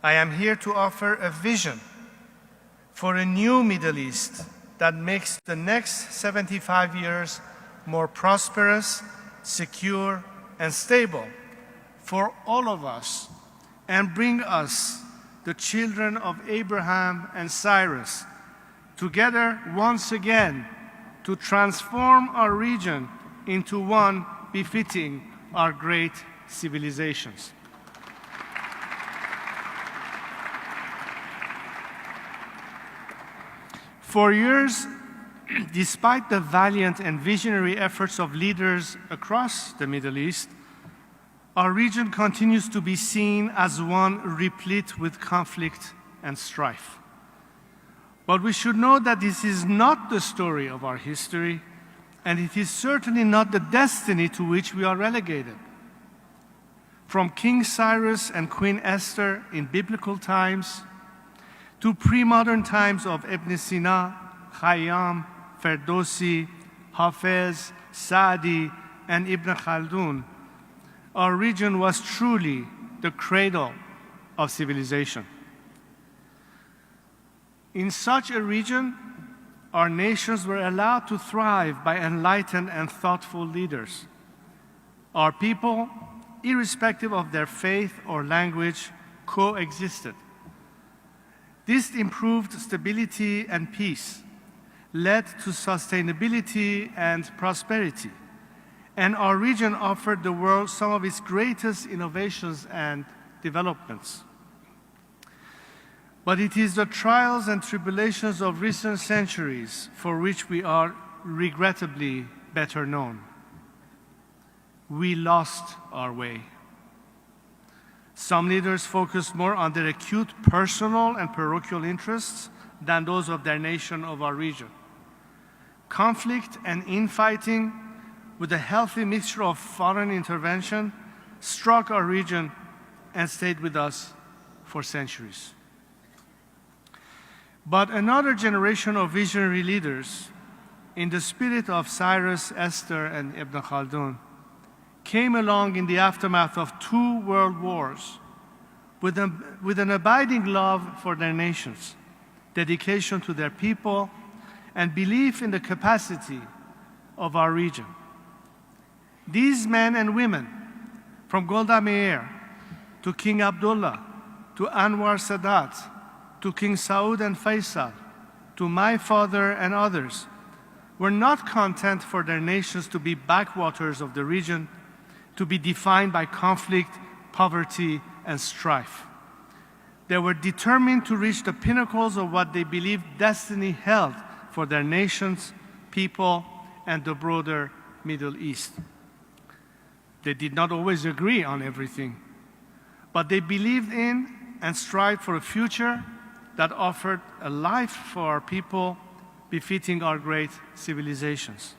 I am here to offer a vision for a new Middle East that makes the next 75 years more prosperous, secure, and stable for all of us, and bring us, the children of Abraham and Cyrus, together once again to transform our region into one befitting our great civilizations. For years, despite the valiant and visionary efforts of leaders across the Middle East, our region continues to be seen as one replete with conflict and strife. But we should know that this is not the story of our history, and it is certainly not the destiny to which we are relegated. From King Cyrus and Queen Esther in biblical times, to pre-modern times of Ibn Sina, Khayyam, Ferdowsi, Hafez, Saadi, and Ibn Khaldun, our region was truly the cradle of civilization. In such a region, our nations were allowed to thrive by enlightened and thoughtful leaders. Our people, irrespective of their faith or language, coexisted. This improved stability and peace, led to sustainability and prosperity, and our region offered the world some of its greatest innovations and developments. But it is the trials and tribulations of recent centuries for which we are regrettably better known. We lost our way. Some leaders focused more on their acute personal and parochial interests than those of their nation of our region. Conflict and infighting, with a healthy mixture of foreign intervention, struck our region and stayed with us for centuries. But another generation of visionary leaders, in the spirit of Cyrus, Esther, and Ibn Khaldun, came along in the aftermath of 2 world wars with an abiding love for their nations, dedication to their people, and belief in the capacity of our region. These men and women, from Golda Meir to King Abdullah, to Anwar Sadat, to King Saud and Faisal, to my father and others, were not content for their nations to be backwaters of the region, to be defined by conflict, poverty, and strife. They were determined to reach the pinnacles of what they believed destiny held for their nations, people, and the broader Middle East. They did not always agree on everything, but they believed in and strived for a future that offered a life for our people befitting our great civilizations.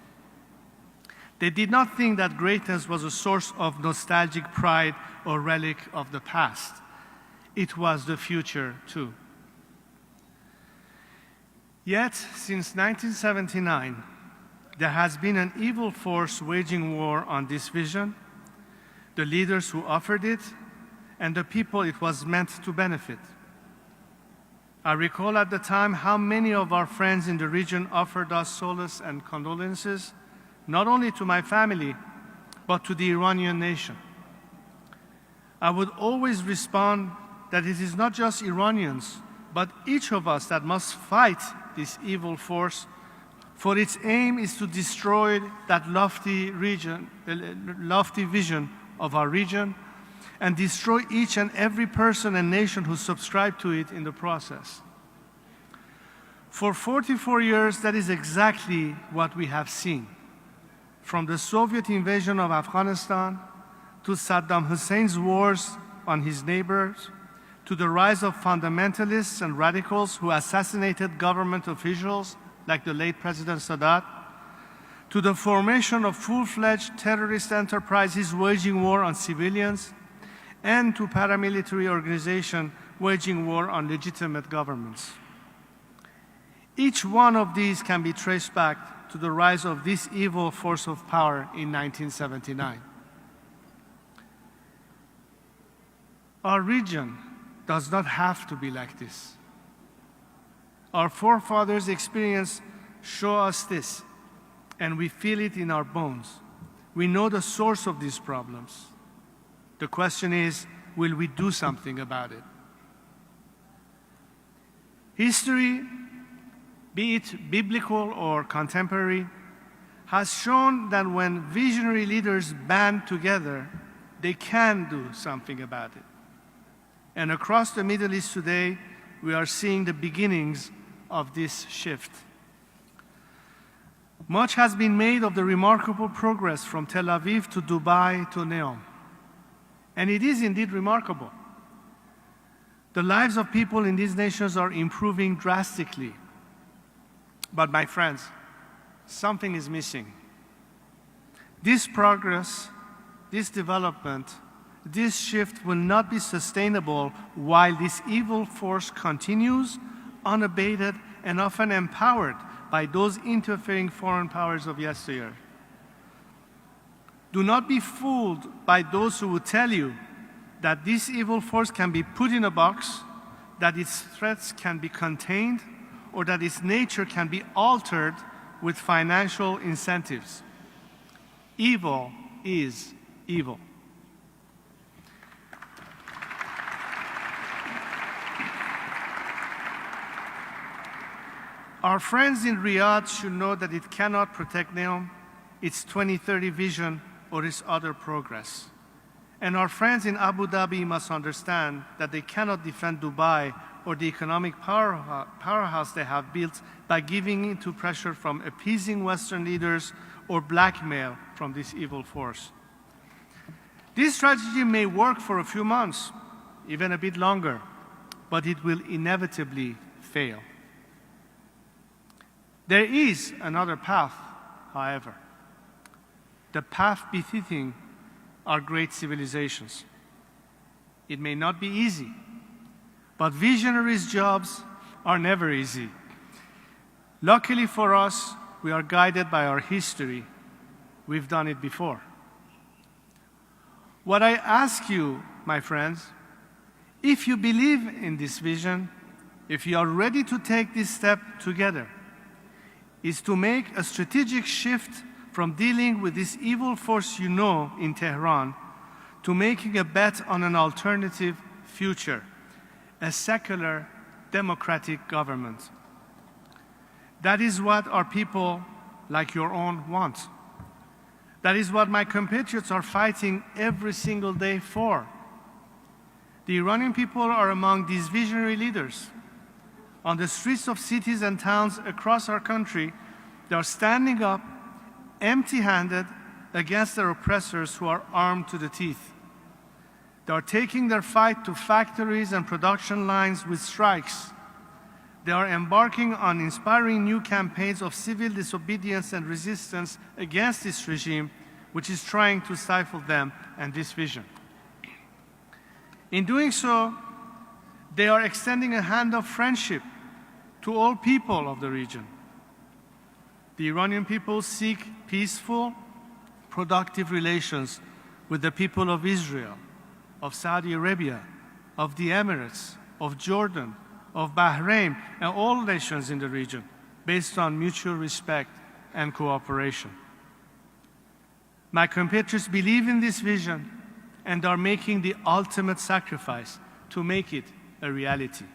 They did not think that greatness was a source of nostalgic pride or relic of the past. It was the future too. Yet, since 1979, there has been an evil force waging war on this vision, the leaders who offered it, and the people it was meant to benefit. I recall at the time how many of our friends in the region offered us solace and condolences, not only to my family, but to the Iranian nation. I would always respond that it is not just Iranians, but each of us that must fight this evil force, for its aim is to destroy that lofty vision of our region, and destroy each and every person and nation who subscribe to it in the process. For 44 years, that is exactly what we have seen. From the Soviet invasion of Afghanistan, to Saddam Hussein's wars on his neighbors, to the rise of fundamentalists and radicals who assassinated government officials like the late President Sadat, to the formation of full-fledged terrorist enterprises waging war on civilians, and to paramilitary organizations waging war on legitimate governments. Each one of these can be traced back to the rise of this evil force of power in 1979. Our region does not have to be like this. Our forefathers' experience show us this, and we feel it in our bones. We know the source of these problems. The question is, will we do something about it? History, be it biblical or contemporary, has shown that when visionary leaders band together, they can do something about it. And across the Middle East today, we are seeing the beginnings of this shift. Much has been made of the remarkable progress from Tel Aviv to Dubai to Neom. And it is indeed remarkable. The lives of people in these nations are improving drastically. But my friends, something is missing. This progress, this development, this shift will not be sustainable while this evil force continues unabated and often empowered by those interfering foreign powers of yesteryear. Do not be fooled by those who will tell you that this evil force can be put in a box, that its threats can be contained, or that its nature can be altered with financial incentives. Evil is evil. Our friends in Riyadh should know that it cannot protect Neom, its 2030 vision, or its other progress. And our friends in Abu Dhabi must understand that they cannot defend Dubai or the economic powerhouse they have built by giving in to pressure from appeasing Western leaders or blackmail from this evil force. This strategy may work for a few months, even a bit longer, but it will inevitably fail. There is another path, however, the path befitting our great civilizations. It may not be easy, but visionaries' jobs are never easy. Luckily for us, we are guided by our history. We've done it before. What I ask you, my friends, if you believe in this vision, if you are ready to take this step together, is to make a strategic shift from dealing with this evil force you know in Tehran to making a bet on an alternative future, a secular, democratic government. That is what our people, like your own, want. That is what my compatriots are fighting every single day for. The Iranian people are among these visionary leaders. On the streets of cities and towns across our country, they are standing up empty-handed against their oppressors who are armed to the teeth. They are taking their fight to factories and production lines with strikes. They are embarking on inspiring new campaigns of civil disobedience and resistance against this regime, which is trying to stifle them and this vision. In doing so, they are extending a hand of friendship to all people of the region. The Iranian people seek peaceful, productive relations with the people of Israel, of Saudi Arabia, of the Emirates, of Jordan, of Bahrain, and all nations in the region, based on mutual respect and cooperation. My compatriots believe in this vision and are making the ultimate sacrifice to make it a reality.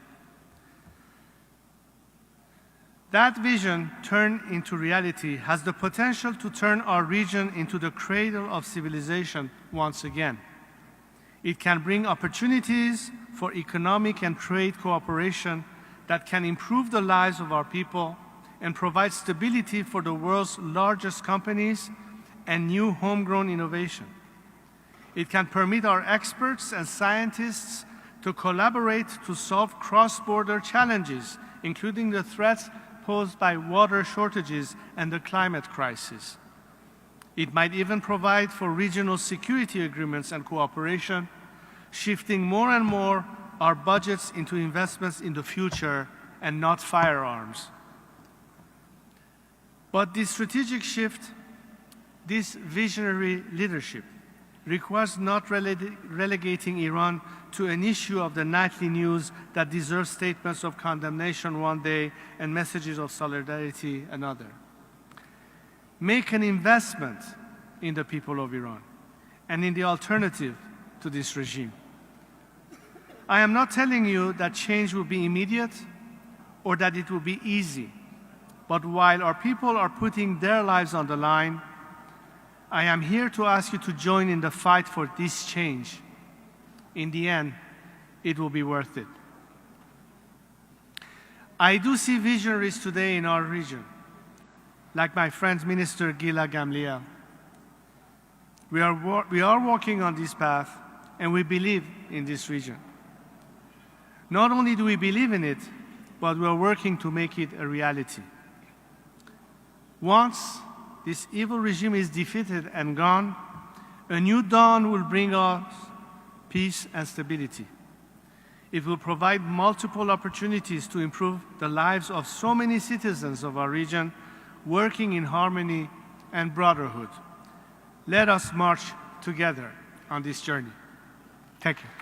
That vision, turned into reality, has the potential to turn our region into the cradle of civilization once again. It can bring opportunities for economic and trade cooperation that can improve the lives of our people and provide stability for the world's largest companies and new homegrown innovation. It can permit our experts and scientists to collaborate to solve cross-border challenges, including the threats posed by water shortages and the climate crisis. It might even provide for regional security agreements and cooperation, shifting more and more our budgets into investments in the future and not firearms. But this strategic shift, this visionary leadership, requires not relegating Iran to an issue of the nightly news that deserves statements of condemnation one day and messages of solidarity another. Make an investment in the people of Iran and in the alternative to this regime. I am not telling you that change will be immediate or that it will be easy, but while our people are putting their lives on the line, I am here to ask you to join in the fight for this change. In the end, it will be worth it. I do see visionaries today in our region, like my friend Minister Gila Gamliel. We are walking on this path, and we believe in this region. Not only do we believe in it, but we are working to make it a reality. Once this evil regime is defeated and gone, a new dawn will bring us peace and stability. It will provide multiple opportunities to improve the lives of so many citizens of our region, working in harmony and brotherhood. Let us march together on this journey. Thank you.